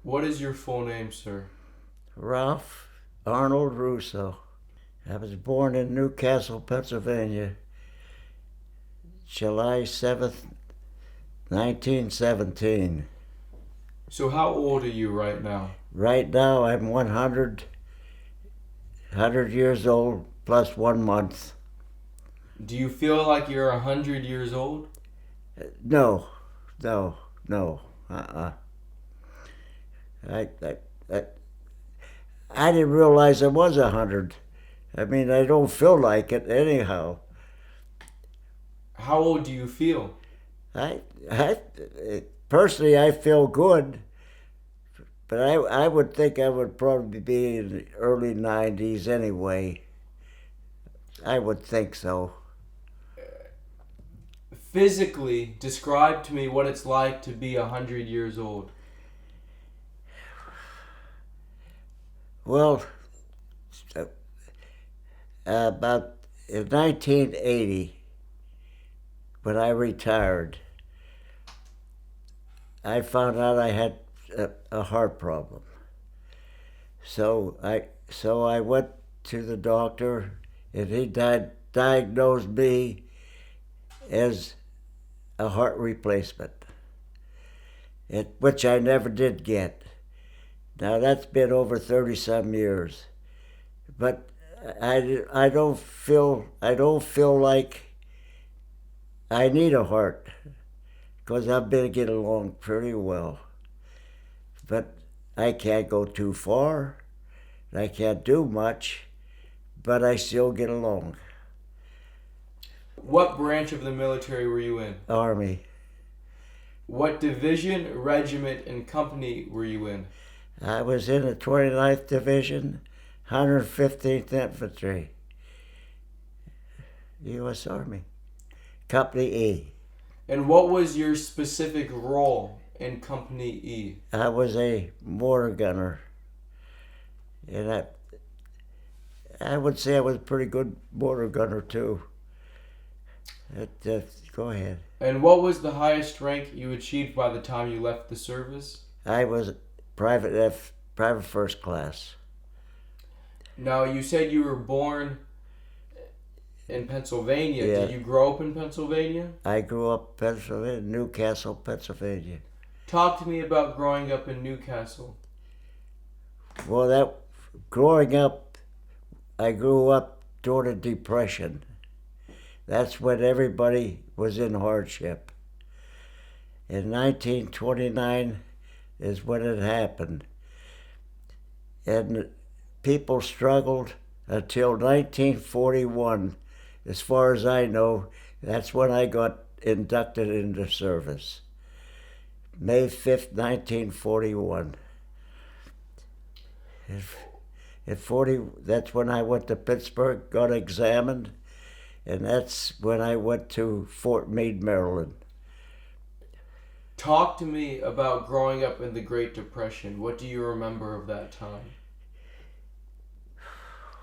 What is your full name, sir? Ralph Arnold Russo. I was born in Newcastle, Pennsylvania, July 7th, 1917. So how old are you right now? Right now I'm 100 years old plus 1 month. Do you feel like you're 100 years old? No, no, no. I, I, I, I didn't realize I was 100. I mean, I don't feel like it anyhow. How old do you feel? I, I personally, I feel good, but I would think I would probably be in the early 90s anyway. I would think so. Physically, describe to me what it's like to be 100 years old. Well, about in 1980, when I retired, I found out I had a heart problem. So I went to the doctor, and he diagnosed me as a heart replacement, which I never did get. Now that's been over 30-some years, but I don't feel like I need a heart because I've been getting along pretty well. But I can't go too far. I can't do much, but I still get along. What branch of the military were you in? Army. What division, regiment, and company were you in? I was in the 29th Division, 115th Infantry, U.S. Army, Company E. And what was your specific role in Company E? I was a mortar gunner, and I would say I was a pretty good mortar gunner too. Go ahead. And what was the highest rank you achieved by the time you left the service? I was private first class. Now, you said you were born in Pennsylvania. Yeah. Did you grow up in Pennsylvania? I grew up in Pennsylvania, Newcastle, Pennsylvania. Talk to me about growing up in Newcastle. Well, growing up, I grew up during the Depression. That's when everybody was in hardship. In 1929 is when it happened. And people struggled until 1941. As far as I know, that's when I got inducted into service. May 5th, 1941. That's when I went to Pittsburgh, got examined, and that's when I went to Fort Meade, Maryland. Talk to me about growing up in the Great Depression. What do you remember of that time?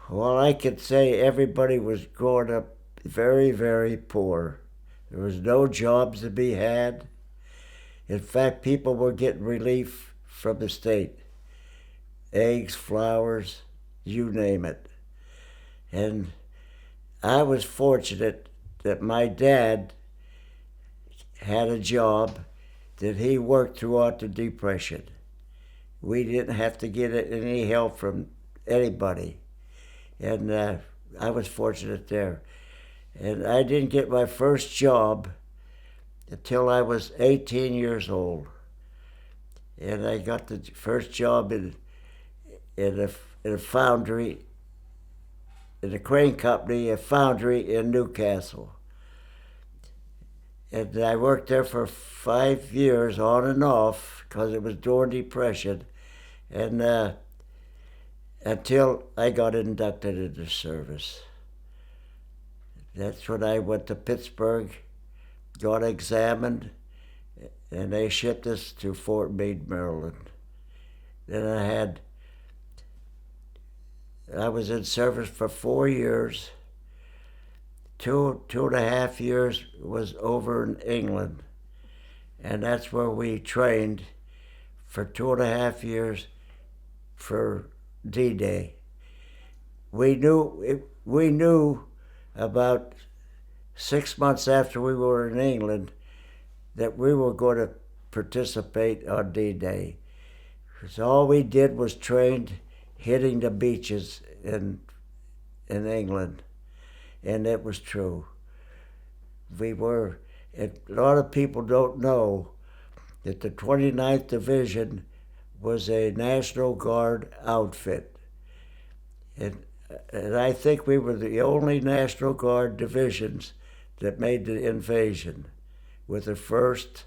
Well, I could say everybody was growing up very, very poor. There was no jobs to be had. In fact, people were getting relief from the state. Eggs, flowers, you name it. And I was fortunate that my dad had a job that he worked throughout the Depression. We didn't have to get any help from anybody. And I was fortunate there. And I didn't get my first job until I was 18 years old. And I got the first job in a foundry, in a crane company, a foundry in Newcastle. And I worked there for 5 years on and off because it was during Depression. And until I got inducted into service. That's when I went to Pittsburgh, got examined, and they shipped us to Fort Meade, Maryland. Then I was in service for 4 years. 2.5 years was over in England, and that's where we trained for 2.5 years for D-Day. We knew about 6 months after we were in England that we were going to participate on D-Day. Because all we did was train hitting the beaches in England, and it was true. A lot of people don't know that the 29th Division was a National Guard outfit. And I think we were the only National Guard divisions that made the invasion. With the 1st,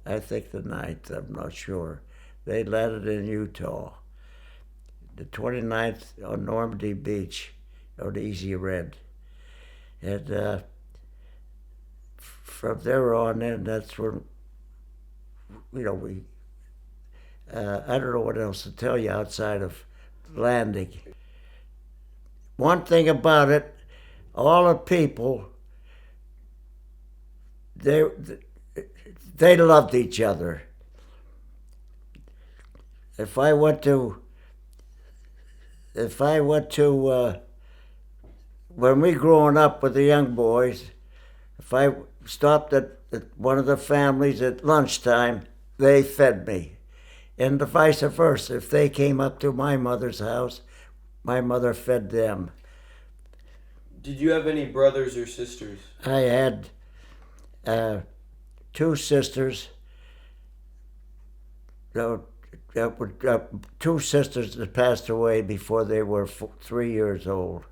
I think the 9th, I'm not sure. They landed in Utah. The 29th on Normandy Beach, on Easy Red. And from there on in, that's when, I don't know what else to tell you outside of landing. One thing about it, all the people, they loved each other. If I went to when we growing up with the young boys, if I stopped at one of the families at lunchtime, they fed me. And the vice versa. If they came up to my mother's house, my mother fed them. Did you have any brothers or sisters? I had 2 sisters. Two sisters that passed away before they were 3 years old.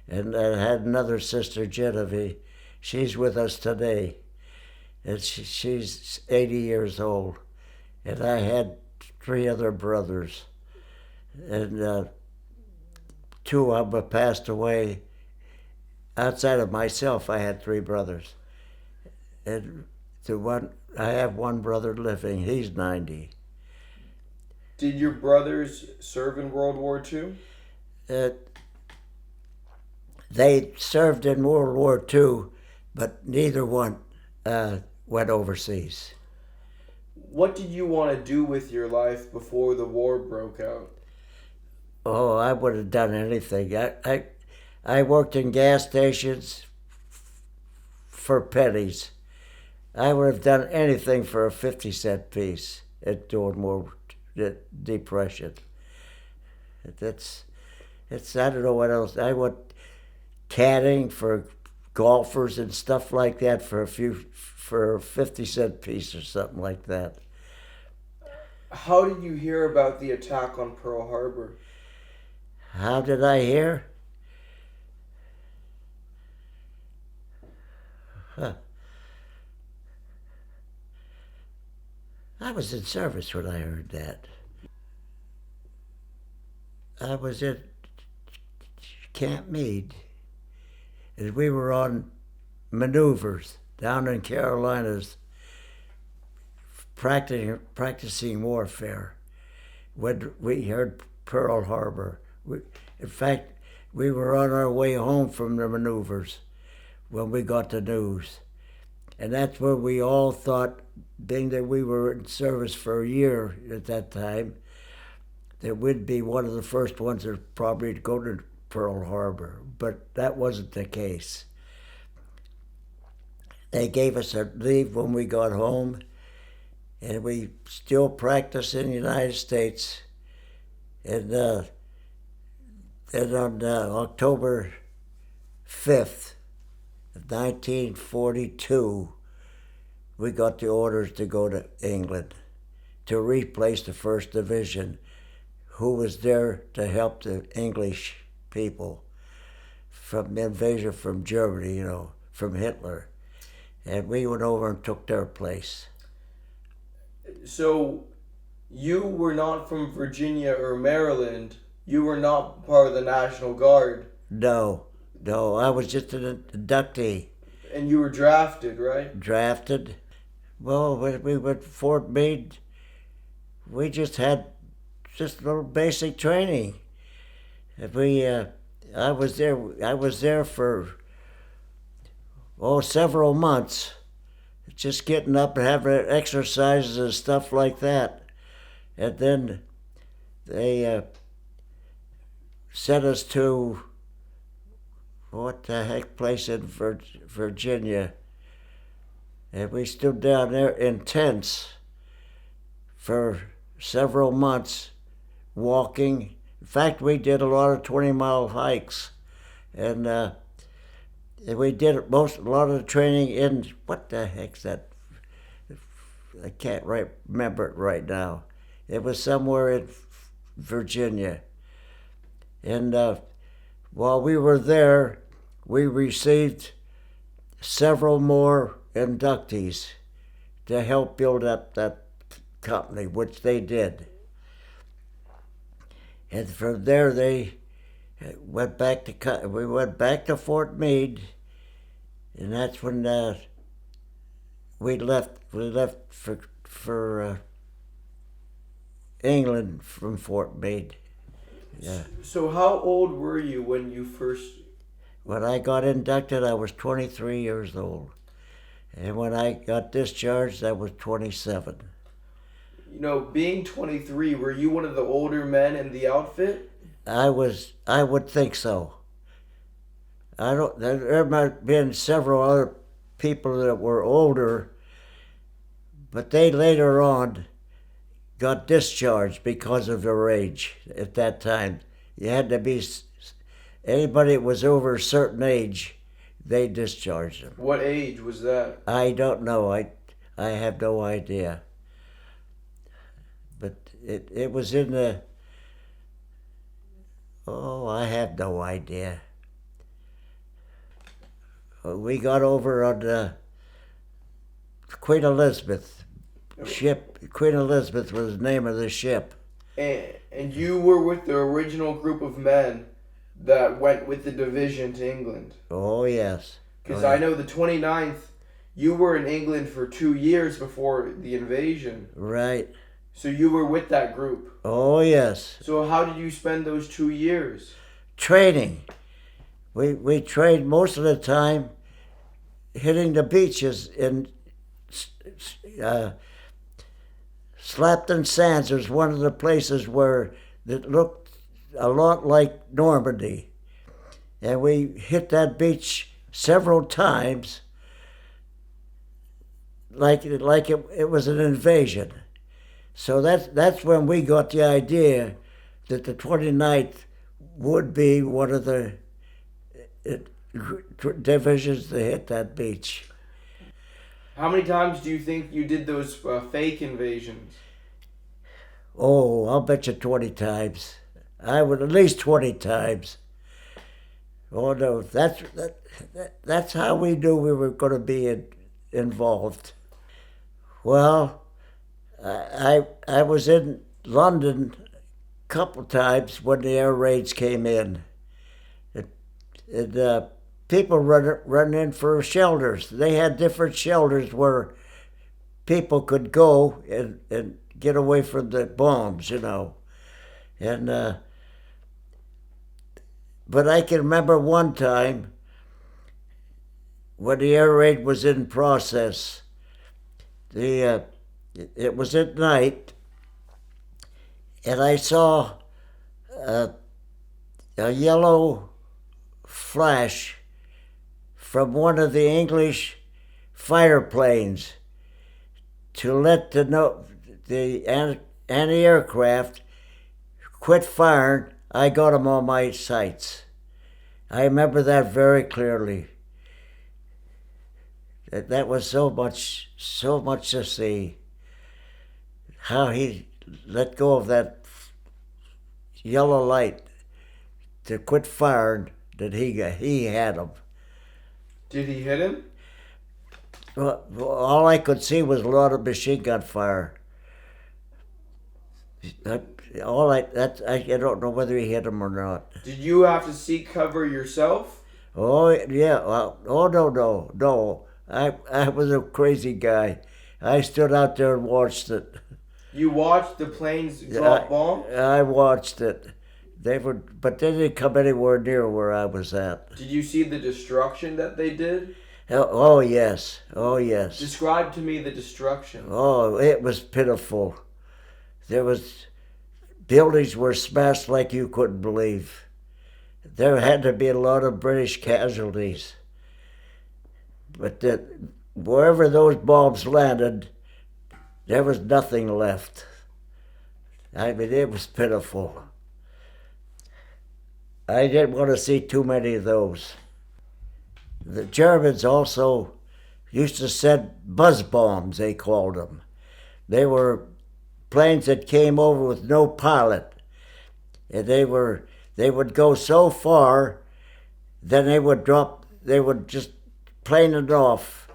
And I had another sister, Genevieve. She's with us today. And she's 80 years old. And I had 3 other brothers. And 2 of them passed away. Outside of myself, I had 3 brothers. And I have 1 brother living. He's 90. Did your brothers serve in World War II? They served in World War II, but neither one went overseas. What did you want to do with your life before the war broke out? Oh, I would have done anything. I worked in gas stations for pennies. I would have done anything for a 50-cent piece during the Depression. It's I don't know what else. I went caddying for golfers and stuff like that for a 50-cent piece or something like that. How did you hear about the attack on Pearl Harbor? How did I hear? I was in service when I heard that. I was at Camp Meade, and we were on maneuvers down in Carolinas, practicing warfare when we heard Pearl Harbor. In fact, we were on our way home from the maneuvers when we got the news. And that's where we all thought, being that we were in service for a year at that time, that we'd be one of the first ones that probably go to Pearl Harbor. But that wasn't the case. They gave us a leave when we got home, and we still practiced in the United States. And then on October 5th, 1942, we got the orders to go to England to replace the 1st Division, who was there to help the English people from the invasion from Germany, from Hitler. And we went over and took their place. So you were not from Virginia or Maryland. You were not part of the National Guard. No, I was just an inductee. And you were drafted, right? Drafted. Well, when we went to Fort Meade, we just had a little basic training. I was there for several months, just getting up and having exercises and stuff like that. and then they sent us to what the heck place in Virginia, and we stood down there in tents for several months, walking. In fact, we did a lot of 20-mile hikes, and we did a lot of the training in what the heck's that? I can't remember it right now. It was somewhere in Virginia, and while we were there, we received several more inductees to help build up that company, which they did. And from there, they went back to we went back to Fort Meade, and that's when we left. We left for England from Fort Meade. Yeah. So how old were you when you first? When I got inducted, I was 23 years old, and when I got discharged, I was 27. You know, being 23, were you one of the older men in the outfit? I would think so. I don't. There might have been several other people that were older, but they later on got discharged because of their age. At that time, you had to be anybody that was over a certain age, they discharged them. What age was that? I don't know. I have no idea. But it was in the. Oh, I have no idea. We got over on the Queen Elizabeth ship. Queen Elizabeth was the name of the ship. And you were with the original group of men that went with the division to England. Oh, yes. Because I know the 29th, you were in England for 2 years before the invasion. Right. So you were with that group. Oh, yes. So how did you spend those 2 years? Training. We trained most of the time hitting the beaches in Slapton Sands was one of the places where it looked a lot like Normandy. And we hit that beach several times like it was an invasion. So that's when we got the idea that the 29th would be one of the divisions to hit that beach. How many times do you think you did those fake invasions? Oh, I'll bet you 20 times. I would at least 20 times. Oh no, that's how we knew we were going to be involved. Well, I was in London a couple times when the air raids came in. People run in for shelters. They had different shelters where people could go and get away from the bombs, you know. And but I can remember one time when the air raid was in process. It was at night, and I saw a yellow flash from one of the English fighter planes to let the anti-aircraft quit firing. I got them on my sights. I remember that very clearly. That was so much to see. How he let go of that yellow light to quit firing, that he had him. Did he hit him? Well, all I could see was a lot of machine gun fire. I don't know whether he hit him or not. Did you have to seek cover yourself? Oh yeah. Oh no. I was a crazy guy. I stood out there and watched it. You watched the planes drop bombs? I watched it. But they didn't come anywhere near where I was at. Did you see the destruction that they did? Oh yes. Describe to me the destruction. Oh, it was pitiful. There was buildings were smashed like you couldn't believe. There had to be a lot of British casualties. But wherever those bombs landed, there was nothing left. I mean, it was pitiful. I didn't want to see too many of those. The Germans also used to send buzz bombs, they called them. They were planes that came over with no pilot. And they would go so far, then they would just plane it off,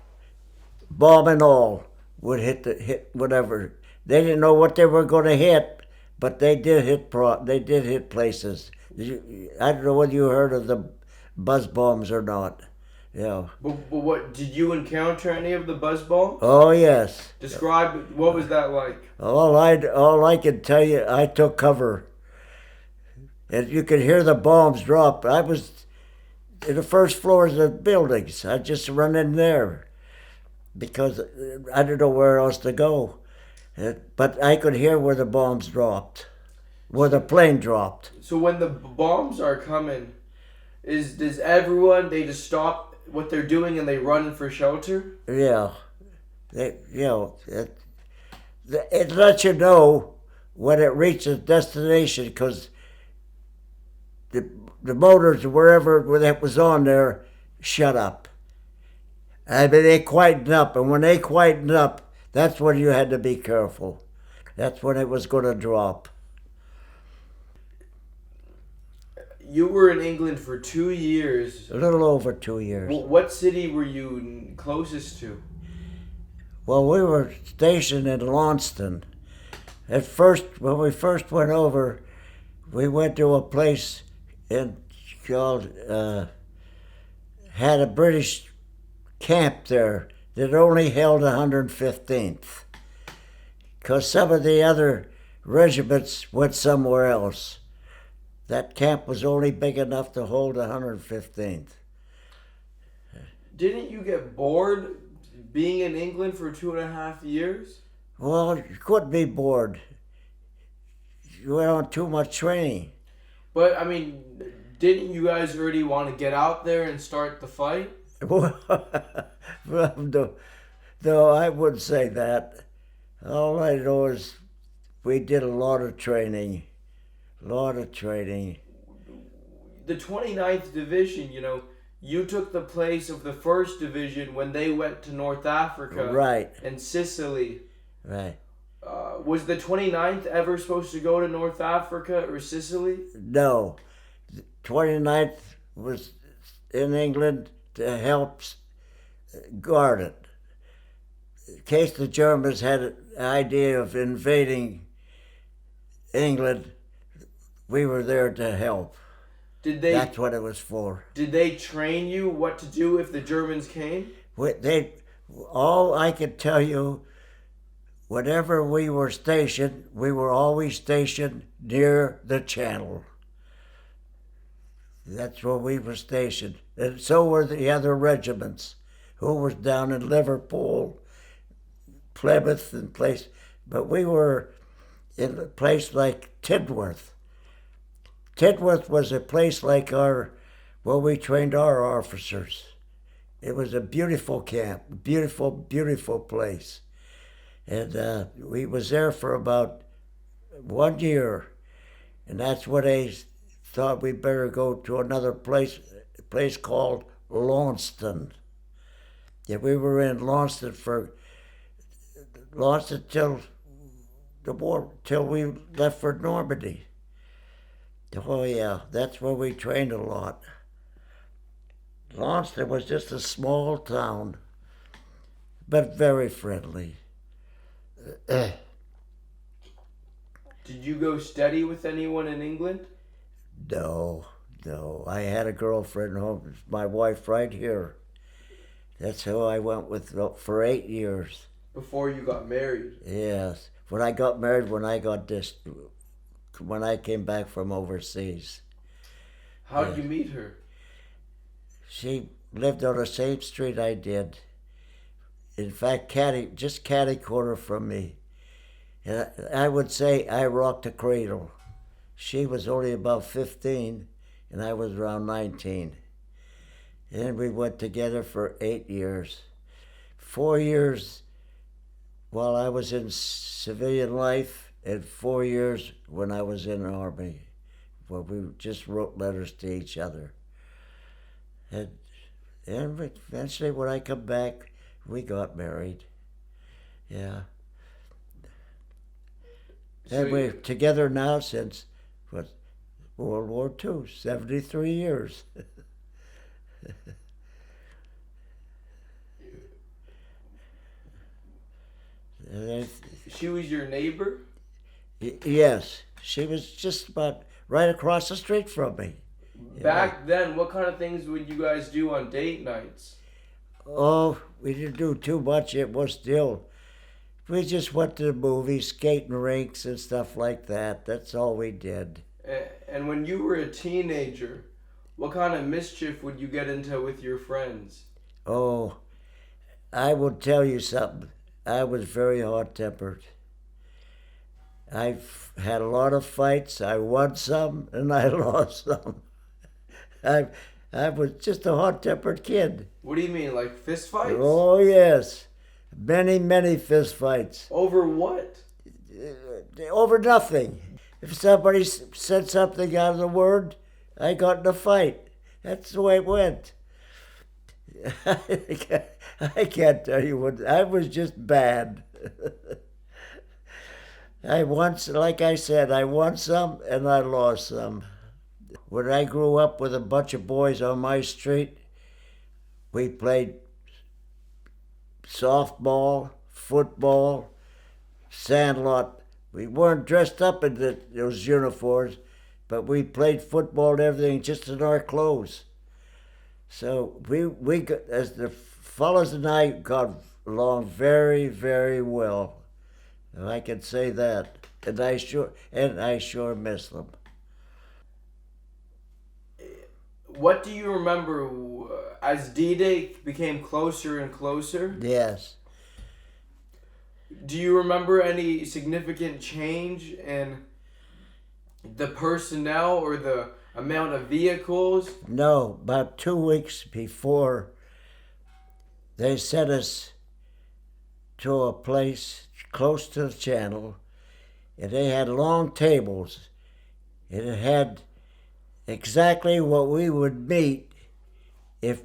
bomb and all, would hit whatever. They didn't know what they were going to hit, but they did hit places. I don't know whether you heard of the buzz bombs or not. Yeah. But what did you encounter any of the buzz bombs? Oh yes. Describe what was that like? All I can tell you, I took cover, and you could hear the bombs drop. I was in the first floors of buildings. I just run in there because I didn't know where else to go. But I could hear where the bombs dropped, where the plane dropped. So when the bombs are coming, does everyone, they just stop what they're doing and they run for shelter? Yeah, it lets you know when it reaches destination, because the motors, wherever that was on there, shut up. I mean, they quieten up, and when they quieten up, that's when you had to be careful. That's when it was going to drop. You were in England for 2 years. A little over 2 years. What city were you closest to? Well, we were stationed in Launceston. At first, when we first went over, we went to a place called, had a British camp there that only held 115th. Because some of the other regiments went somewhere else. That camp was only big enough to hold 115th. Didn't you get bored being in England for 2.5 years? Well, you couldn't be bored. You went on too much training. But, I mean, didn't you guys already want to get out there and start the fight? Well, no, I wouldn't say that. All I know is we did a lot of training. The 29th Division, you took the place of the 1st Division when they went to North Africa. Right. And Sicily. Right. Was the 29th ever supposed to go to North Africa or Sicily? No. The 29th was in England to help guard it. In case the Germans had an idea of invading England, we were there to help. That's what it was for. Did they train you what to do if the Germans came? All I can tell you, whenever we were stationed, we were always stationed near the channel. That's where we were stationed. And so were the other regiments, who was down in Liverpool, Plymouth, and place. But we were in a place like Tidworth. Tidworth was a place like where we trained our officers. It was a beautiful camp, beautiful, beautiful place. And we was there for about 1 year. And that's when they thought we'd better go to another place, a place called Launceston. Yeah, we were in Launceston till the war, till we left for Normandy. Oh yeah, that's where we trained a lot. Launceston was just a small town, but very friendly. Did you go steady with anyone in England? No. I had a girlfriend home, my wife right here. That's who I went with for 8 years. Before you got married? Yes. When I got married, when I came back from overseas. How did you meet her? She lived on the same street I did. In fact, just catty corner from me. And I would say I rocked the cradle. She was only about 15, and I was around 19. And we went together for 8 years. 4 years while I was in civilian life, and 4 years when I was in the Army, where we just wrote letters to each other. And eventually, when I come back, we got married. Yeah. And we're together now since what, World War II, 73 years. She was your neighbor? Yes, she was just about right across the street from me. Back then, what kind of things would you guys do on date nights? Oh, we didn't do too much. It was still, we just went to the movies, skating rinks and stuff like that. That's all we did. And when you were a teenager, what kind of mischief would you get into with your friends? Oh, I will tell you something. I was very hot-tempered. I've had a lot of fights. I won some and I lost some. I was just a hot-tempered kid. What do you mean, like fist fights? Oh, yes. Many, many fist fights. Over what? Over nothing. If somebody said something out of the word, I got in a fight. That's the way it went. I can't tell you what, I was just bad. Like I said, I won some and I lost some. When I grew up with a bunch of boys on my street, we played softball, football, sandlot. We weren't dressed up in those uniforms, but we played football and everything just in our clothes. So we got, as the fellows and I got along very, very well. And I can say that. And I sure miss them. What do you remember as D-Day became closer and closer? Yes. Do you remember any significant change in the personnel or the amount of vehicles? No, about 2 weeks before, they sent us to a place close to the channel, and they had long tables, and it had exactly what we would meet if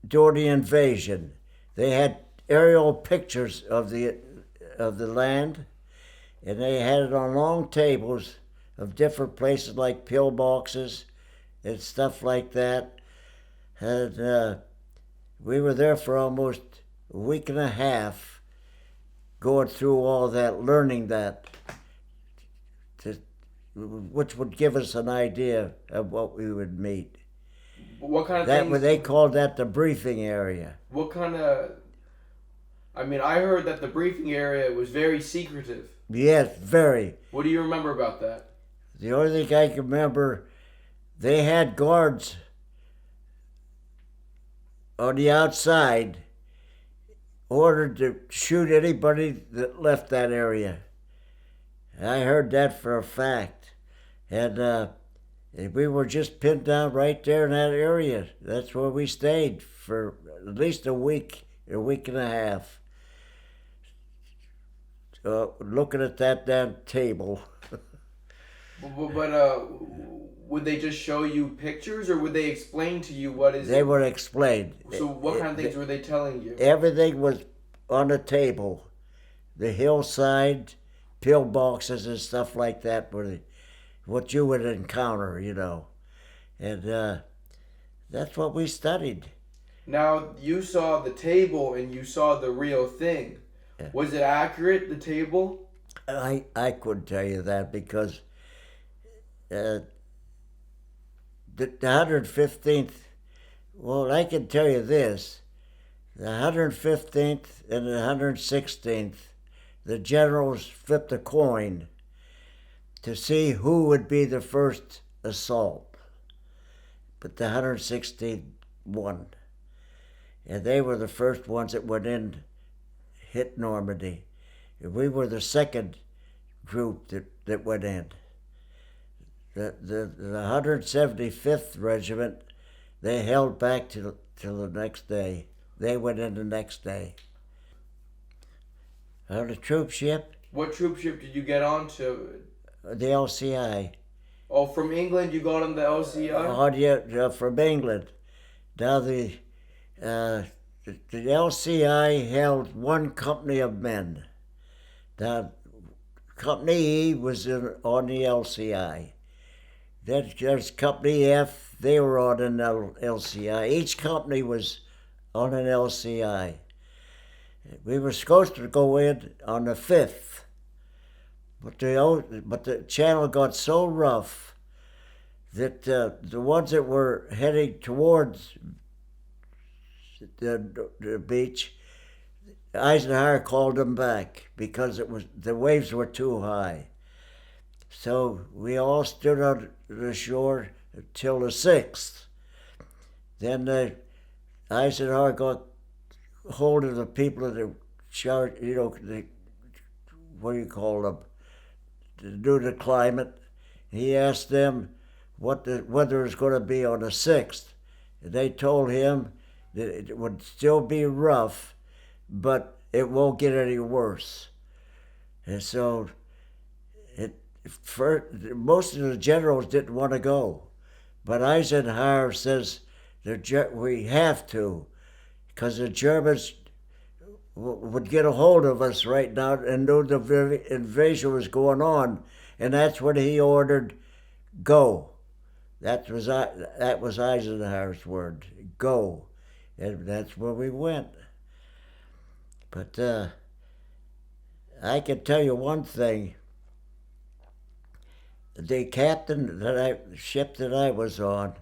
during the invasion. They had aerial pictures of the land, and they had it on long tables of different places like pillboxes and stuff like that. And we were there for almost a week and a half going through all that, learning that, which would give us an idea of what we would meet. What kind of that things? They called that the briefing area. What kind of... I mean, I heard that the briefing area was very secretive. Yes, very. What do you remember about that? The only thing I can remember, they had guards on the outside ordered to shoot anybody that left that area. I heard that for a fact. And we were just pinned down right there in that area. That's where we stayed for at least a week and a half. Looking at that damn table. But would they just show you pictures, or would they explain to you what is? They would explain. So what kind of things were they telling you? Everything was on the table. The hillside, pillboxes and stuff like that were what you would encounter, you know. And that's what we studied. Now, you saw the table and you saw the real thing. Yeah. Was it accurate, the table? I couldn't tell you that because the 115th, well, I can tell you this. The 115th and the 116th, the generals flipped a coin to see who would be the first assault. But the 116th won. And they were the first ones that went in, hit Normandy. We were the second group that went in. The 175th Regiment, they held back till the next day. They went in the next day. On the troop ship, What troop ship did you get onto? the LCI. Oh, from England you got on the LCI? From England. Now the LCI held one company of men. Now, Company E was on the LCI. Then there's Company F, they were on an LCI. Each company was on an LCI. We were supposed to go in on the 5th, but the channel got so rough that the ones that were heading towards the beach, Eisenhower called them back because the waves were too high. So we all stood on the shore until the 6th. Then Eisenhower got hold of the people that charged, what do you call them, to do the climate. He asked them what the weather was going to be on the 6th. And they told him that it would still be rough, but it won't get any worse. And so most of the generals didn't want to go. But Eisenhower says we have to, because the Germans would get a hold of us right now and knew the invasion was going on. And that's when he ordered, go. That was Eisenhower's word, go. And that's where we went. But I can tell you one thing. The captain ship that I was on,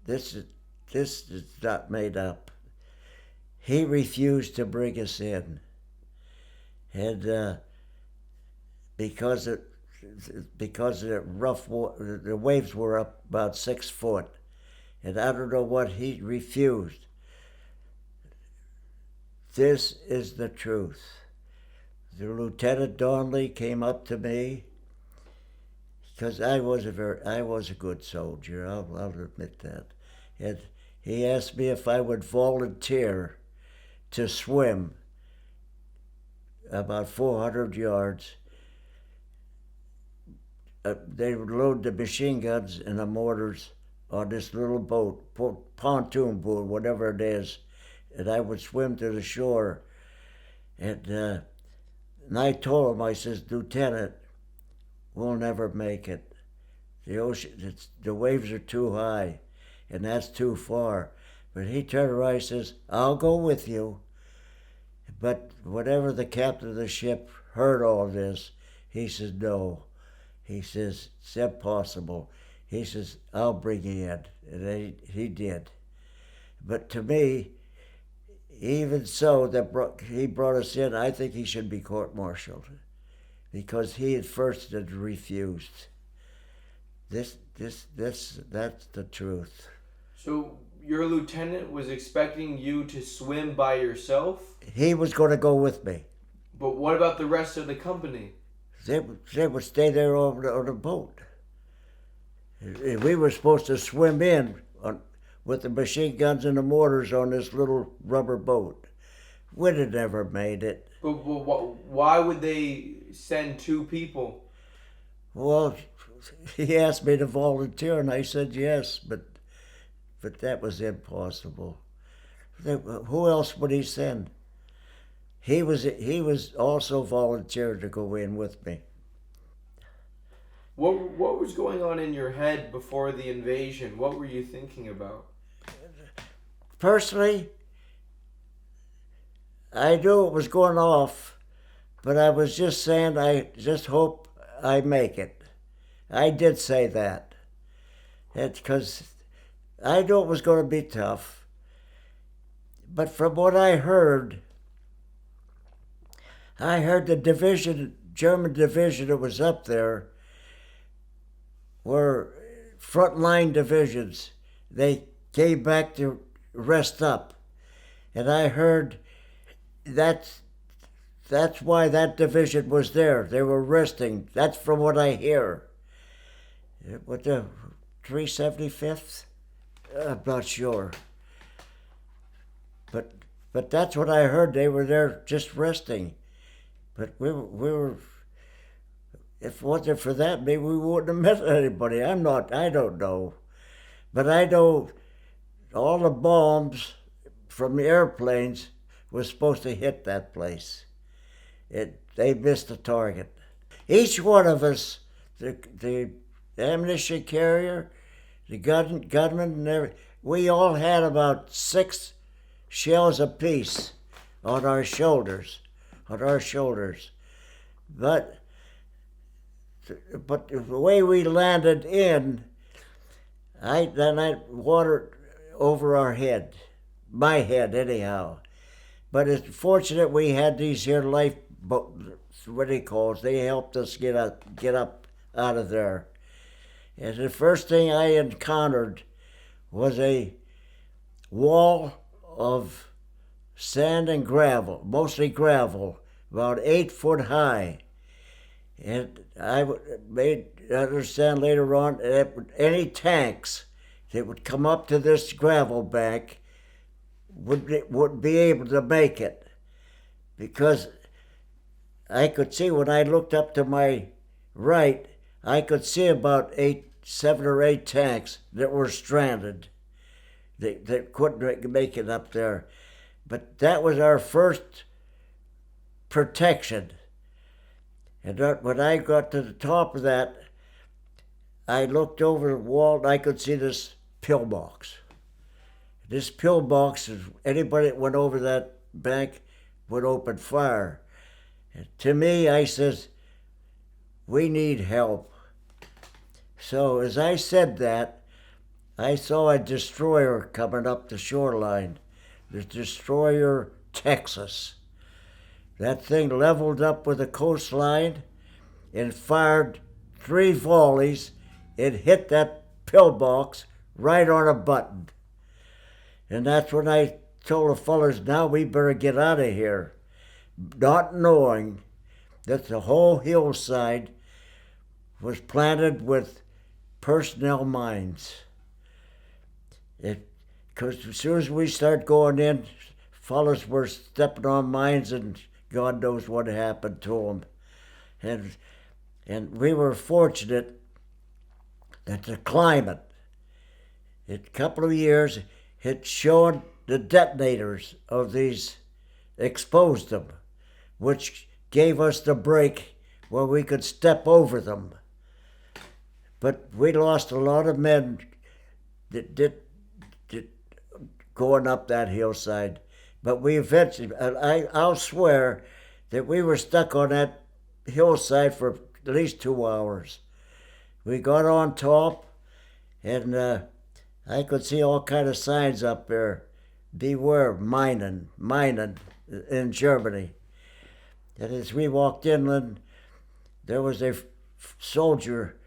this is not made up. He refused to bring us in, and because of the rough water, the waves were up about 6 foot, and I don't know what he refused. This is the truth. The Lieutenant Donnelly came up to me, because I was a good soldier. I'll admit that, and he asked me if I would volunteer to swim about 400 yards. They would load the machine guns and the mortars on this little boat, pontoon boat, whatever it is, and I would swim to the shore. And I told him, I says, Lieutenant, we'll never make it. The waves are too high, and that's too far. But he turned around and says, I'll go with you. But whenever the captain of the ship heard all this, he says, no. He says, it's impossible. He says, I'll bring you in. And he did. But to me, even so, he brought us in, I think he should be court-martialed, because he at first had refused. That's the truth. So your lieutenant was expecting you to swim by yourself? He was going to go with me. But what about the rest of the company? They would stay there on the boat. We were supposed to swim in with the machine guns and the mortars on this little rubber boat. We'd have never made it. But why would they send 2 people? Well, he asked me to volunteer, and I said yes, but that was impossible. Who else would he send? He was also volunteered to go in with me. What was going on in your head before the invasion? What were you thinking about? Personally, I knew it was going off, but I was just saying I just hope I make it. I did say that. Because I knew it was going to be tough. But from what I heard the German division that was up there were frontline divisions. They came back to rest up. And I heard that's that's why that division was there. They were resting. That's from what I hear. What the 375th? I'm not sure. But that's what I heard. They were there just resting. But we were. If it wasn't for that, maybe we wouldn't have met anybody. I don't know. But I know all the bombs from the airplanes were supposed to hit that place. They missed the target. Each one of us, the ammunition carrier, the gunman, and everything, we all had about 6 shells apiece on our shoulders. But the way we landed in, I water over our head, my head anyhow. But it's fortunate we had these here what he calls. They helped us get up out of there. And the first thing I encountered was a wall of sand and gravel, mostly gravel, about 8 foot high. And I made understand later on that any tanks that would come up to this gravel bank would be able to make it, because I could see when I looked up to my right, I could see about 7 or 8 tanks that were stranded. That couldn't make it up there. But that was our first protection. And when I got to the top of that, I looked over the wall and I could see this pillbox. This pillbox, anybody that went over that bank would open fire. And to me, I says, we need help. So as I said that, I saw a destroyer coming up the shoreline, the destroyer Texas. That thing leveled up with the coastline and fired 3 volleys. It hit that pillbox right on a button. And that's when I told the fellas, now we better get out of here, not knowing that the whole hillside was planted with personnel mines. Because as soon as we start going in, fellas were stepping on mines and God knows what happened to them. And we were fortunate that the climate, in a couple of years, had shown the detonators of these, exposed them, which gave us the break where we could step over them. But we lost a lot of men that did going up that hillside. But we eventually, I'll swear that we were stuck on that hillside for at least 2 hours. We got on top, and I could see all kind of signs up there. Beware, mining in Germany. And as we walked inland, there was a soldier,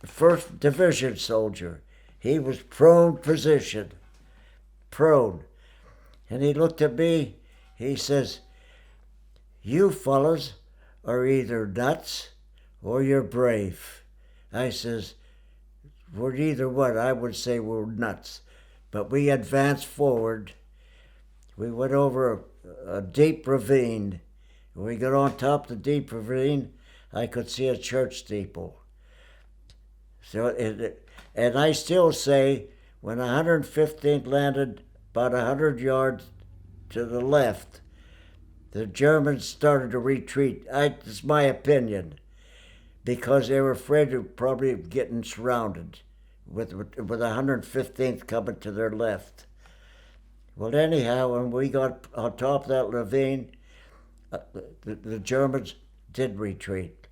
1st Division soldier. He was prone position, prone. And he looked at me, he says, you fellas are either nuts or you're brave. I says, we're neither one. I would say we're nuts. But we advanced forward. We went over a deep ravine. When we got on top of the deep ravine, I could see a church steeple. So, and I still say, when 115th landed about 100 yards to the left, the Germans started to retreat. It's my opinion, because they were afraid of probably getting surrounded with 115th coming to their left. Well, anyhow, when we got on top of that ravine, the Germans did retreat,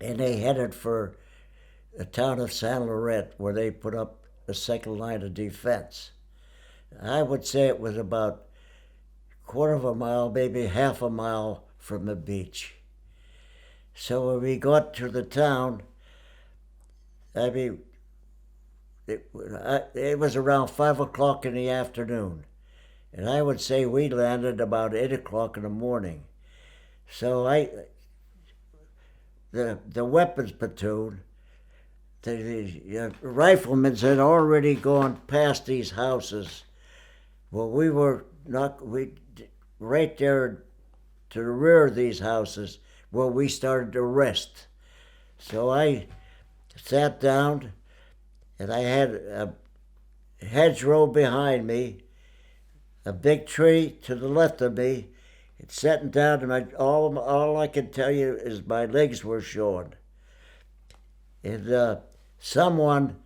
and they headed for the town of Saint Laurent, where they put up a second line of defense. I would say it was about a quarter of a mile, maybe half a mile from the beach. So when we got to the town, I mean, it was around 5 o'clock in the afternoon. And I would say we landed about 8 o'clock in the morning. So the weapons platoon, the riflemen had already gone past these houses. Well, we were not, right there to the rear of these houses where we started to rest. So I sat down, and I had a hedgerow behind me, a big tree to the left of me. It's sitting down, and all I can tell you is my legs were showing. And someone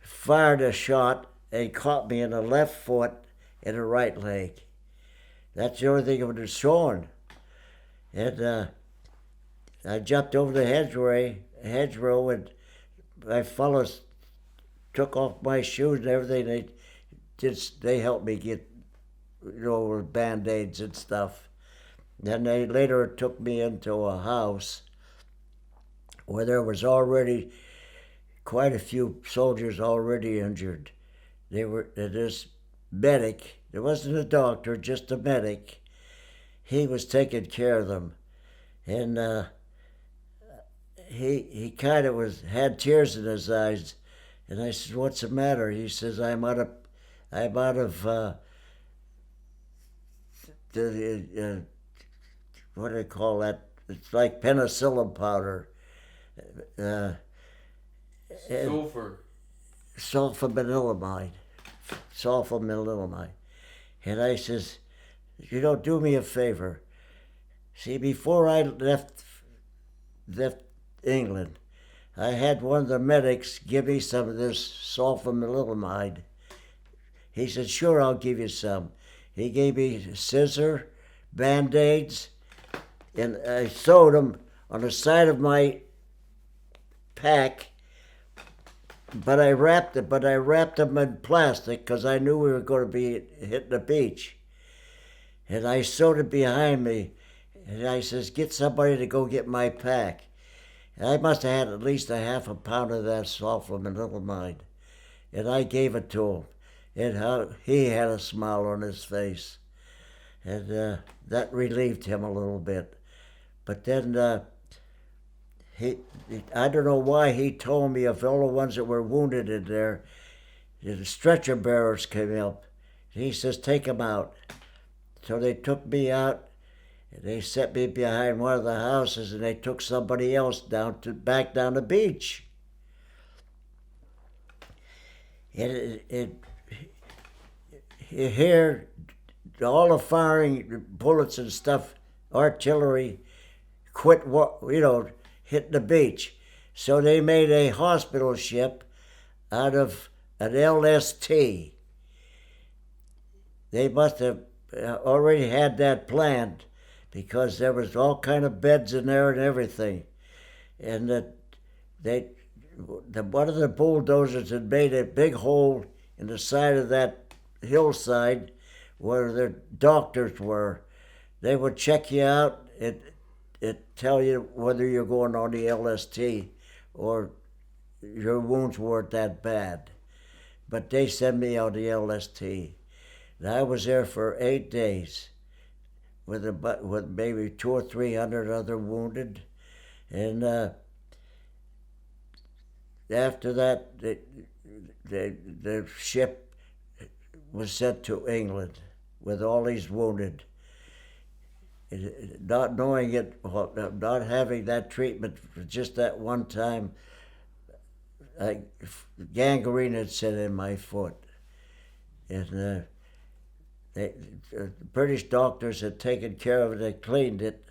fired a shot and caught me in the left foot and the right leg. That's the only thing that was showing. And I jumped over the hedgerow, and my fellows took off my shoes and everything. They helped me get, with Band-Aids and stuff. Then they later took me into a house where there was already quite a few soldiers already injured. This medic, there wasn't a doctor, just a medic. He was taking care of them. And he kind of had tears in his eyes. And I said, "What's the matter?" He says, I'm out of what do they call that? It's like penicillin powder. Sulfur. Sulfamilamide. And I says, do me a favor. See, before I left England, I had one of the medics give me some of this sulfamilamide. He said, "Sure, I'll give you some." He gave me a scissor, Band-Aids, and I sewed them on the side of my pack. But I wrapped them in plastic because I knew we were going to be hitting the beach. And I sewed it behind me. And I says, "Get somebody to go get my pack." And I must have had at least a half a pound of that sulfamilamide. And I gave it to him. And he had a smile on his face. And that relieved him a little bit. But then I don't know why he told me of all the ones that were wounded in there, the stretcher bearers came up. He says, "Take them out." So they took me out, and they set me behind one of the houses, and they took somebody else back down the beach. And you hear all the firing, bullets and stuff, artillery, quit, hitting the beach. So they made a hospital ship out of an LST. They must have already had that planned because there was all kind of beds in there and everything. And one of the bulldozers had made a big hole in the side of that hillside where the doctors were. They would check you out and tell you whether you're going on the LST or your wounds weren't that bad. But they sent me on the LST. And I was there for 8 days with maybe 200 or 300 other wounded. And after that, the ship was sent to England with all these wounded. Not knowing it, not having that treatment for just that one time, gangrene had set in my foot. And the British doctors had taken care of it, they cleaned it,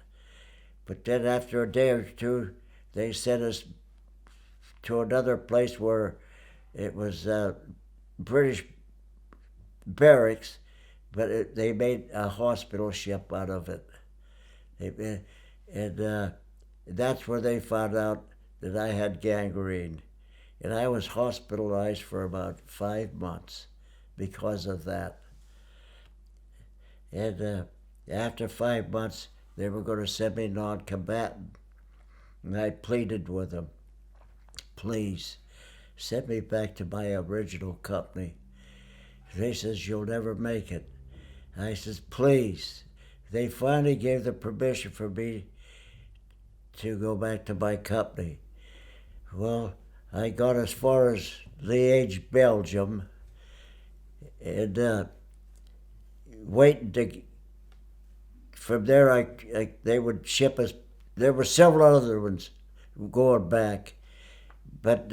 but then after a day or two, they sent us to another place where it was British barracks, but they made a hospital ship out of it. And that's where they found out that I had gangrene. And I was hospitalized for about 5 months because of that. And after 5 months, they were going to send me non-combatant. And I pleaded with them, "Please, send me back to my original company." They says, "You'll never make it." I says, "Please." They finally gave the permission for me to go back to my company. Well, I got as far as Liège, Belgium, and waiting to. From there, they would ship us. There were several other ones going back, but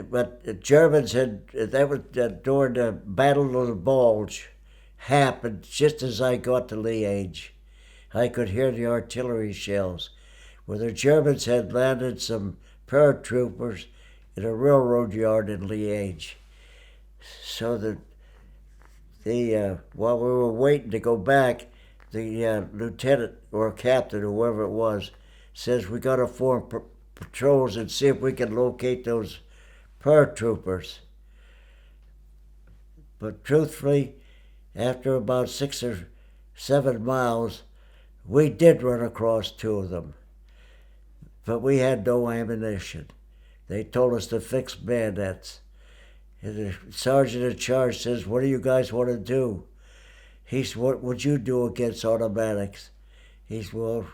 but the Germans had that was during the Battle of the Bulge happened just as I got to Liège. I could hear the artillery shells, where the Germans had landed some paratroopers in a railroad yard in Liège. So the while we were waiting to go back, the lieutenant or captain, whoever it was, says we got to form patrols and see if we can locate those paratroopers. But truthfully, after about 6 or 7 miles, we did run across 2 of them, but we had no ammunition. They told us to fix bayonets. And the sergeant in charge says, "What do you guys want to do?" He said, "What would you do against automatics?" He said, "Well,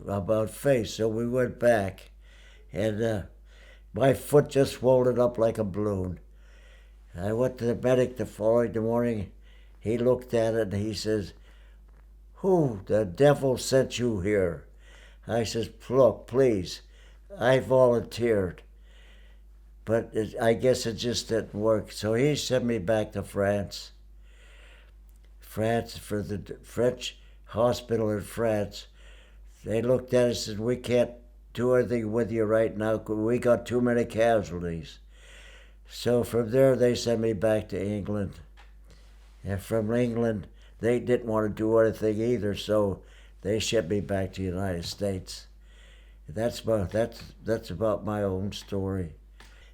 about face." So we went back, and my foot just swollen up like a balloon. I went to the medic the following morning. He looked at it and he says, "Who the devil sent you here?" I says, "Look, please, I volunteered." But I guess it just didn't work. So he sent me back to France. France, for the French hospital in France. They looked at us and said, "We can't do anything with you right now. We got too many casualties." So from there, they sent me back to England. And from England, they didn't want to do anything either, so they shipped me back to the United States. That's about my own story.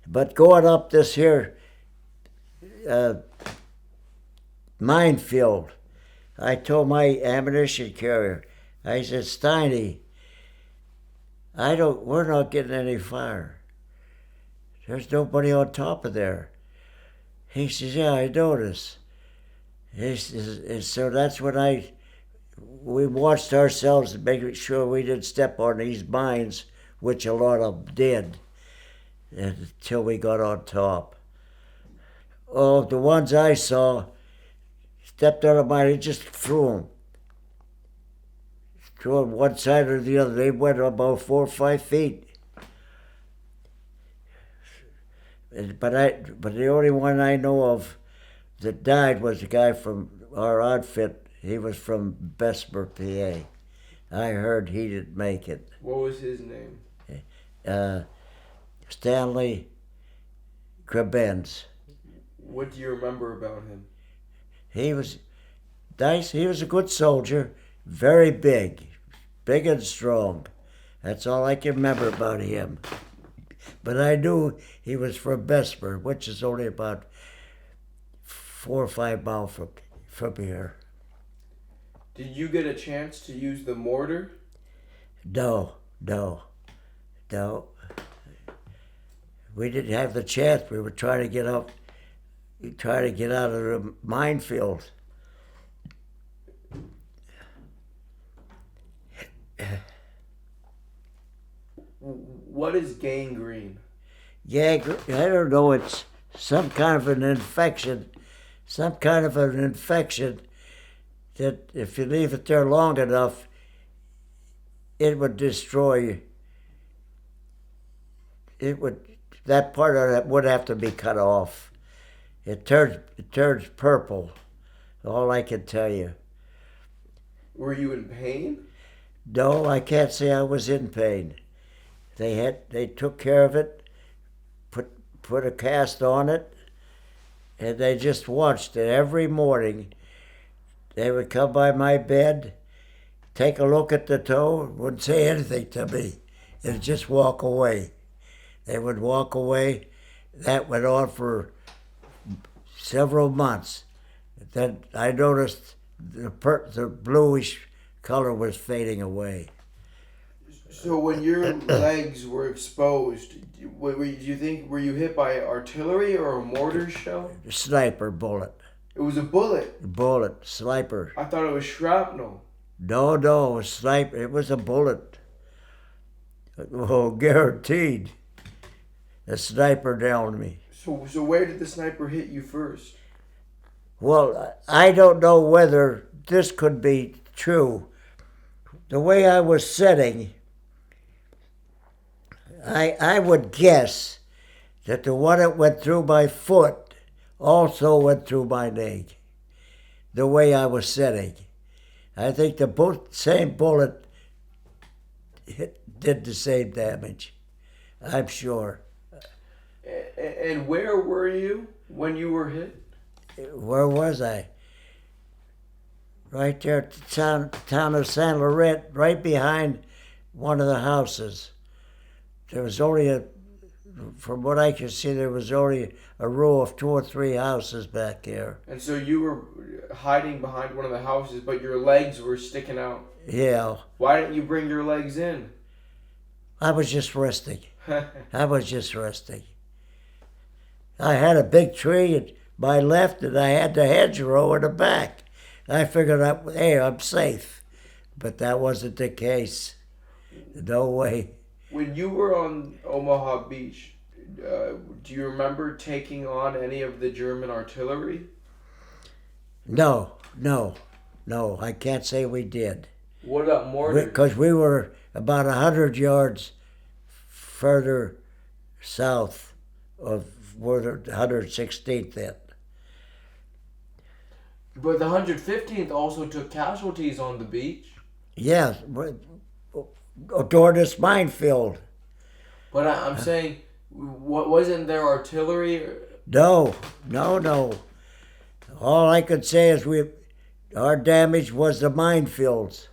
But going up this here minefield, I told my ammunition carrier, I said, "Steiny, we're not getting any fire. There's nobody on top of there." He says, "Yeah, I noticed." He says, and so that's when we watched ourselves and making sure we didn't step on these mines, which a lot of them did, until we got on top. Oh, the ones I saw stepped out of mine and just threw them. Threw them one side or the other. They went about 4 or 5 feet. But the only one I know of that died was a guy from our outfit. He was from Bessemer, PA. I heard he didn't make it. What was his name? Stanley Krebenz. What do you remember about him? He was nice. He was a good soldier, very big and strong. That's all I can remember about him. But I knew he was from Bessemer, which is only about 4 or 5 miles from here. Did you get a chance to use the mortar? No. We didn't have the chance. We were trying to get out of the minefield. What is gangrene? I don't know. It's some kind of an infection. That if you leave it there long enough, it would destroy. That part of it would have to be cut off. It turns purple. All I can tell you. Were you in pain? No, I can't say I was in pain. They took care of it, put a cast on it, and they just watched it every morning. They would come by my bed, take a look at the toe, wouldn't say anything to me, and just walk away. They would walk away. That went on for several months. Then I noticed the bluish color was fading away. So when your legs were exposed, were you hit by artillery or a mortar shell? A sniper bullet. It was a bullet. Bullet, sniper. I thought it was shrapnel. No, it was sniper. It was a bullet. Oh, guaranteed. A sniper downed me. So where did the sniper hit you first? Well, I don't know whether this could be true. The way I was sitting, I would guess that the one that went through my foot also went through my leg. The way I was sitting. I think the same bullet did the same damage. I'm sure. And where were you when you were hit? Where was I? Right there at the town of San Laurent, right behind one of the houses. There was only from what I could see, there was only a row of 2 or 3 houses back there. And so you were hiding behind one of the houses, but your legs were sticking out. Yeah. Why didn't you bring your legs in? I was just resting. I had a big tree at my left, and I had the hedgerow in the back. I figured out, hey, I'm safe. But that wasn't the case. No way. When you were on Omaha Beach, do you remember taking on any of the German artillery? No, I can't say we did. What about mortars? Because we were about 100 yards further south of where the 116th hit. But the 115th also took casualties on the beach. Yeah, during this minefield. But I'm saying, wasn't there artillery? No. All I could say is our damage was the minefields.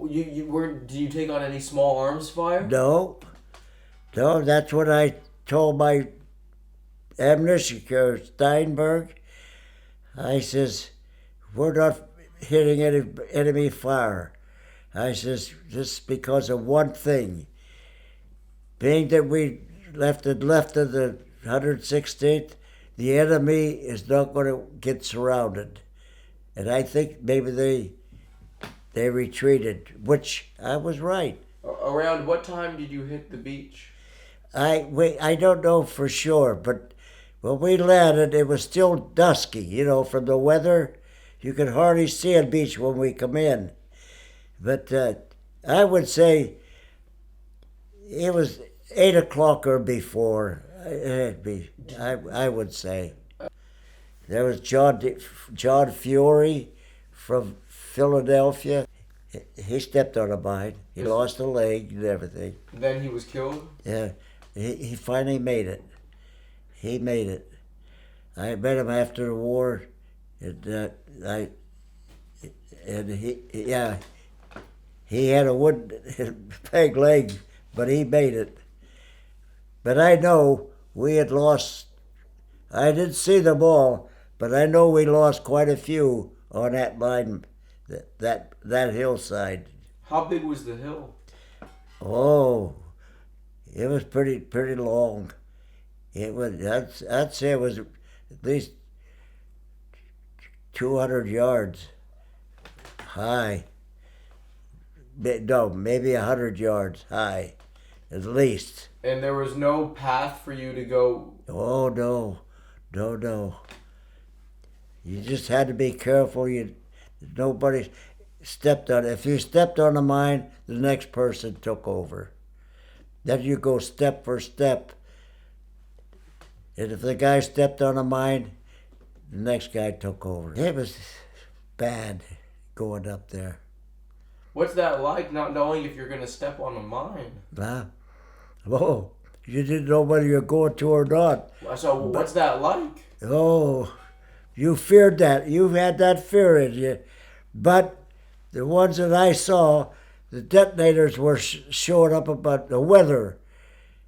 You weren't? Did you take on any small arms fire? No, that's what I told my ammunition carrier, Steinberg. I says, we're not hitting any enemy fire. I says, just because of one thing. Being that we left of the 116th, the enemy is not going to get surrounded. And I think maybe they retreated, which I was right. Around what time did you hit the beach? I don't know for sure, but when we landed, it was still dusky, from the weather. You could hardly see a beach when we come in. But I would say it was 8 o'clock or before. I would say. There was John Fury from Philadelphia. He stepped on a mine. He lost a leg and everything. Then he was killed? Yeah. He finally made it. He made it. I met him after the war, and he had a wooden peg leg, but he made it. But I know we had lost. I didn't see them all, but I know we lost quite a few on that line, that hillside. How big was the hill? Oh, it was pretty long. It was. I'd say it was at least 200 yards high. No, maybe 100 yards high, at least. And there was no path for you to go? Oh, no. You just had to be careful. Nobody stepped on it. If you stepped on a mine, the next person took over. Then you go step for step. And if the guy stepped on a mine, the next guy took over. It was bad going up there. What's that like, not knowing if you're going to step on a mine? Huh? Oh, you didn't know whether you're going to or not. So what's that like? Oh, you feared that. You had that fear in you. But the ones that I saw, the detonators were showing up about the weather.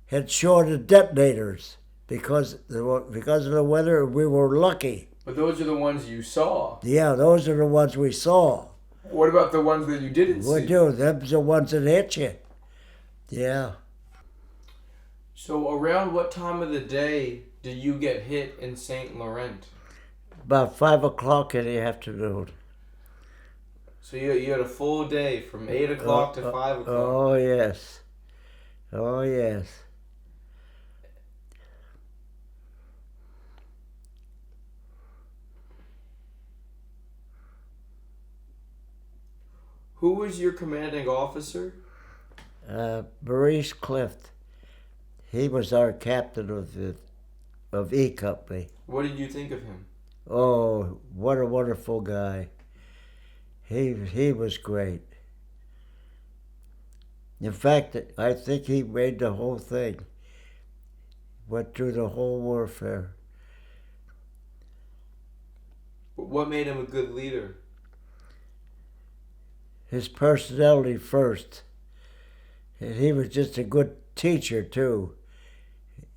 Had shown the detonators because of the weather. We were lucky. But those are the ones you saw. Yeah, those are the ones we saw. What about the ones that you didn't see? We do. Them's the ones that hit you. Yeah. So around what time of the day did you get hit in St. Laurent? about 5 o'clock in the afternoon. So you had a full day from 8 o'clock to 5 o'clock. Oh, yes. Oh, yes. Who was your commanding officer? Maurice Clift. He was our captain of E Company. What did you think of him? Oh, what a wonderful guy. He was great. In fact, I think he made the whole thing. Went through the whole warfare. What made him a good leader? His personality first. And he was just a good teacher, too.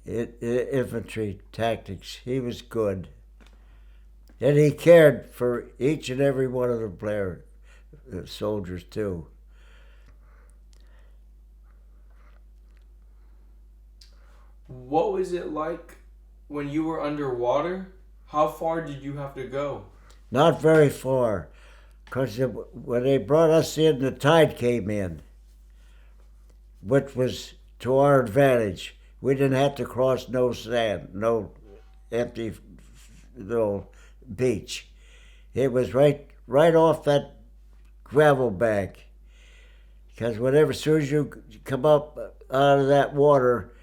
Infantry tactics. He was good. And he cared for each and every one of the soldiers, too. What was it like when you were underwater? How far did you have to go? Not very far, because when they brought us in, the tide came in, which was to our advantage. We didn't have to cross no sand, no empty beach. It was right off that gravel bank. Because as soon as you come up out of that water,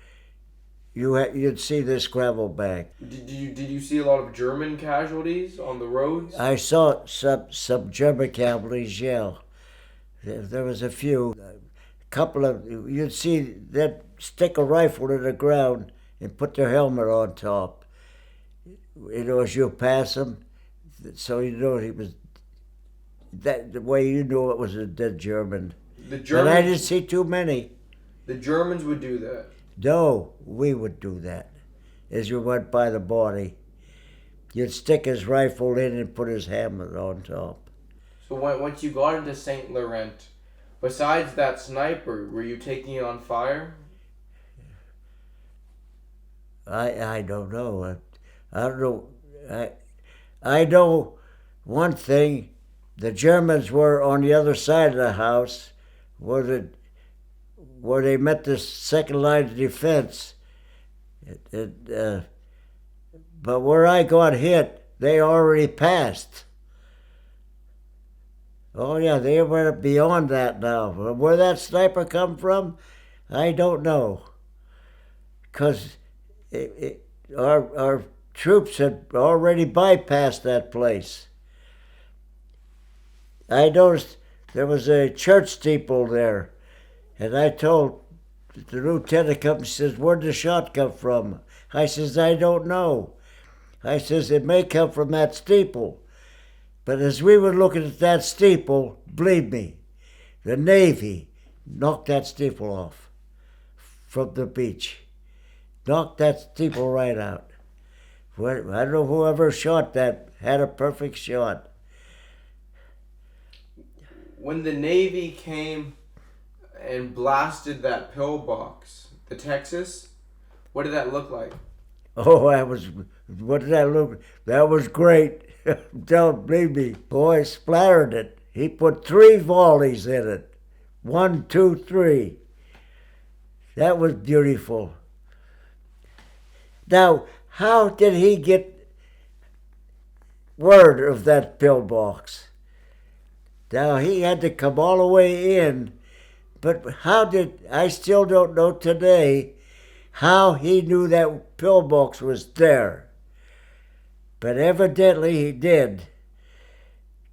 you'd see this gravel bank. Did you see a lot of German casualties on the roads? I saw some German casualties, yeah. There was a few. Couple of, you'd see that stick a rifle in the ground and put their helmet on top. As you pass them, so he was, the way you knew it was a dead German. And I didn't see too many. The Germans would do that? No, we would do that. As you went by the body, you'd stick his rifle in and put his helmet on top. So once you got into St. Laurent, besides that sniper, were you taking it on fire? I don't know. I don't know. I know one thing. The Germans were on the other side of the house, where they met the second line of defense. But where I got hit, they already passed. Oh yeah, they went beyond that now. Where that sniper come from, I don't know. Because our troops had already bypassed that place. I noticed there was a church steeple there, and I told the lieutenant come, he says, "Where'd the shot come from?" I says, "I don't know." I says, "It may come from that steeple." But as we were looking at that steeple, believe me, the Navy knocked that steeple off from the beach. Knocked that steeple right out. I don't know whoever shot that had a perfect shot. When the Navy came and blasted that pillbox, the Texas, what did that look like? Oh, what did that look? That was great. Don't believe me. Boy, splattered it. He put 3 volleys in it. 1, 2, 3. That was beautiful. Now, how did he get word of that pillbox? Now, he had to come all the way in, but I still don't know today how he knew that pillbox was there. But evidently he did,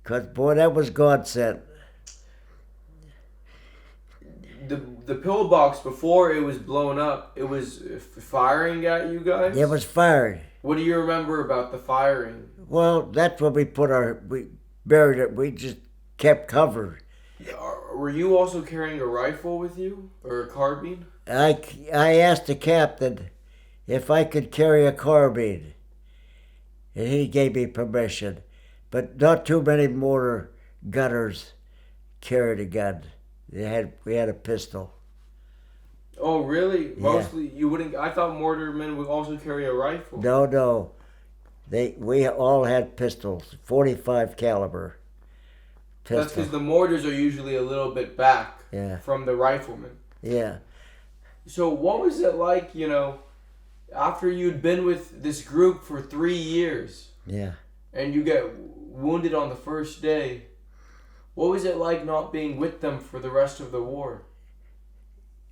because, boy, that was God sent. The pillbox, before it was blown up, it was firing at you guys? It was firing. What do you remember about the firing? Well, that's when we buried it. We just kept covered. Were you also carrying a rifle with you, or a carbine? I asked the captain if I could carry a carbine, and he gave me permission. But not too many mortar gunners carried a gun. We had a pistol. Oh, really? Yeah. Mostly, you wouldn't. I thought mortarmen would also carry a rifle. No. We all had pistols, 45 caliber pistol. That's because the mortars are usually a little bit back from the riflemen. Yeah. So what was it like, after you'd been with this group for 3 years? Yeah. And you get wounded on the first day. What was it like not being with them for the rest of the war?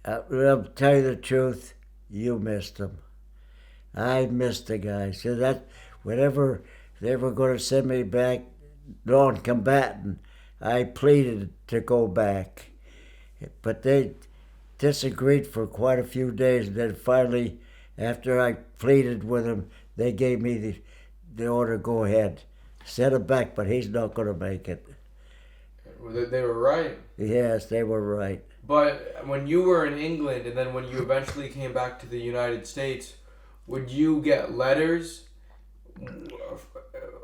I'll tell you the truth, you missed them. I missed the guys. So that whenever they were going to send me back non-combatant, I pleaded to go back. But they disagreed for quite a few days. And then finally, after I pleaded with them, they gave me the order, go ahead. Send him back, but he's not going to make it. They were right. Yes, they were right. But when you were in England and then when you eventually came back to the United States, would you get letters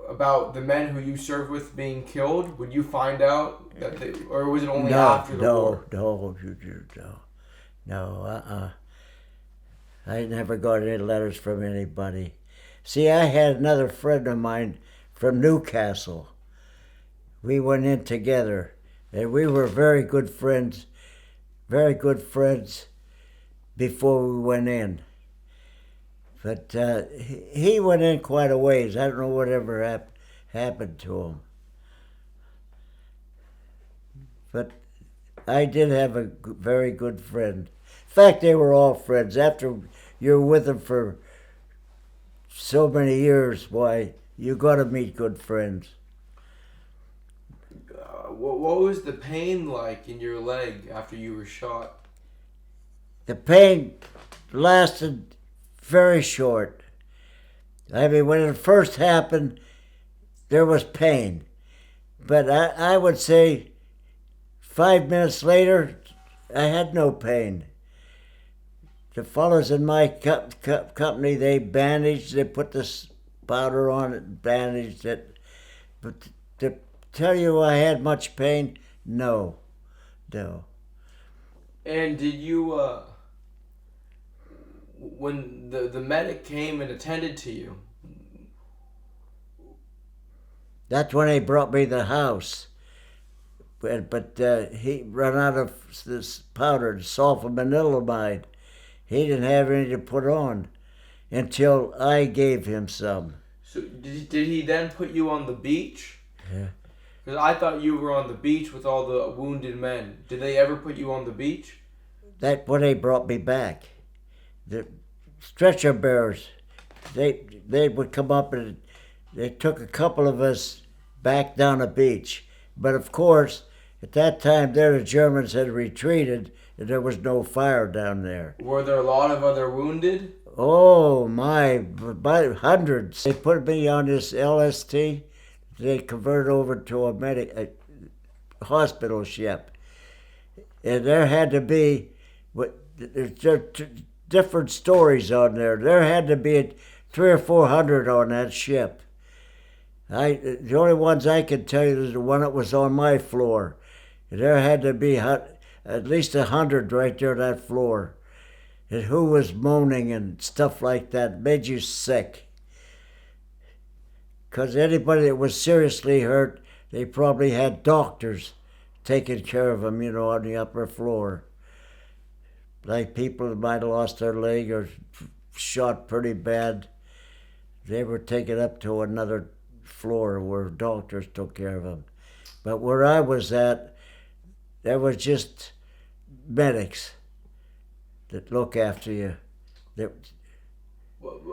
about the men who you served with being killed? Would you find out that they, or was it only after the war? No. I never got any letters from anybody. See, I had another friend of mine from Newcastle. We went in together, and we were very good friends before we went in. But he went in quite a ways. I don't know whatever happened to him. But I did have a very good friend. In fact, they were all friends. After you're with them for so many years, why, you got to meet good friends. What was the pain like in your leg after you were shot? The pain lasted very short. I mean, when it first happened, there was pain. But I would say 5 minutes later, I had no pain. The fellows in my company, they bandaged, they put this powder on it and bandaged it. But to tell you I had much pain, no. And did you, when the medic came and attended to you? That's when they brought me to the house. But he ran out of this powder, sulfamanilamide. He didn't have any to put on until I gave him some. So did he then put you on the beach? Yeah. Because I thought you were on the beach with all the wounded men. Did they ever put you on the beach? That's when they brought me back. The stretcher bearers, they would come up and they took a couple of us back down the beach. But of course, at that time there the Germans had retreated and there was no fire down there. Were there a lot of other wounded? Oh my, by hundreds. They put me on this LST. They converted over to a hospital ship. And there had to be, there's different stories on there. There had to be 300 or 400 on that ship. The only ones I can tell you is the one that was on my floor. There had to be at least 100 right there on that floor. And who was moaning and stuff like that made you sick. Because anybody that was seriously hurt, they probably had doctors taking care of them, on the upper floor. Like people that might have lost their leg or shot pretty bad, they were taken up to another floor where doctors took care of them. But where I was at, there was just medics that look after you.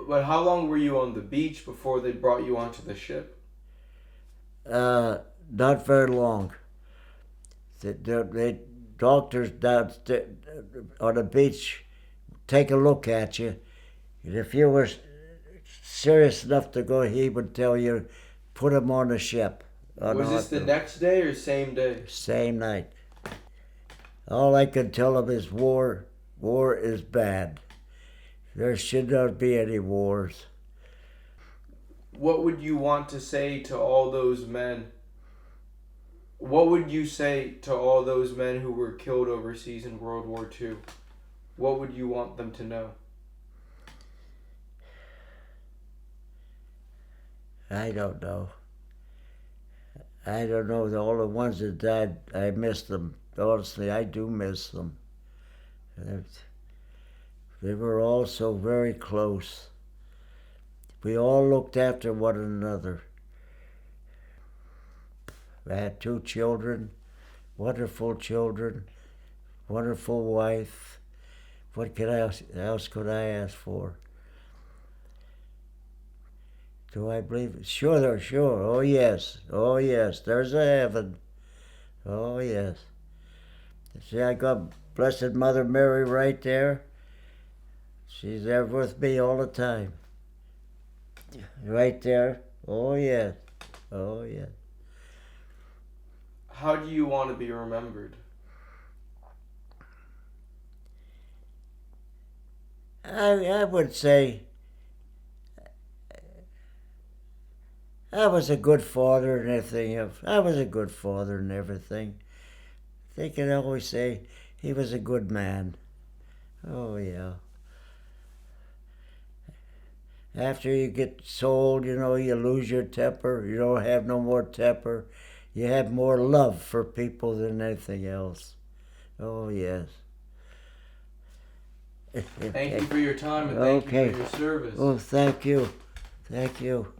But how long were you on the beach before they brought you onto the ship? Not very long. The doctors down on the beach take a look at you, and if you were serious enough to go, he would tell you, put him on the ship. Was this the next day or same day? Same night. All I can tell him is war is bad. There should not be any wars. What would you want to say to all those men? What would you say to all those men who were killed overseas in World War II? What would you want them to know? I don't know. I don't know. All the ones that died, I miss them. Honestly, I do miss them. They were all so very close. We all looked after one another. I had 2 children, wonderful children, wonderful wife. What else could I ask for? Do I believe it? Sure, sure. Oh, yes. Oh, yes. There's a heaven. Oh, yes. See, I got Blessed Mother Mary right there. She's there with me all the time. Right there. Oh, yes. Oh, yes. How do you want to be remembered? I would say I was a good father and everything. I was a good father and everything. They can always say he was a good man. Oh, yeah. After you get sold, you lose your temper. You don't have no more temper. You have more love for people than anything else. Oh, yes. Thank you for your time and thank you for your service. Oh, thank you. Thank you.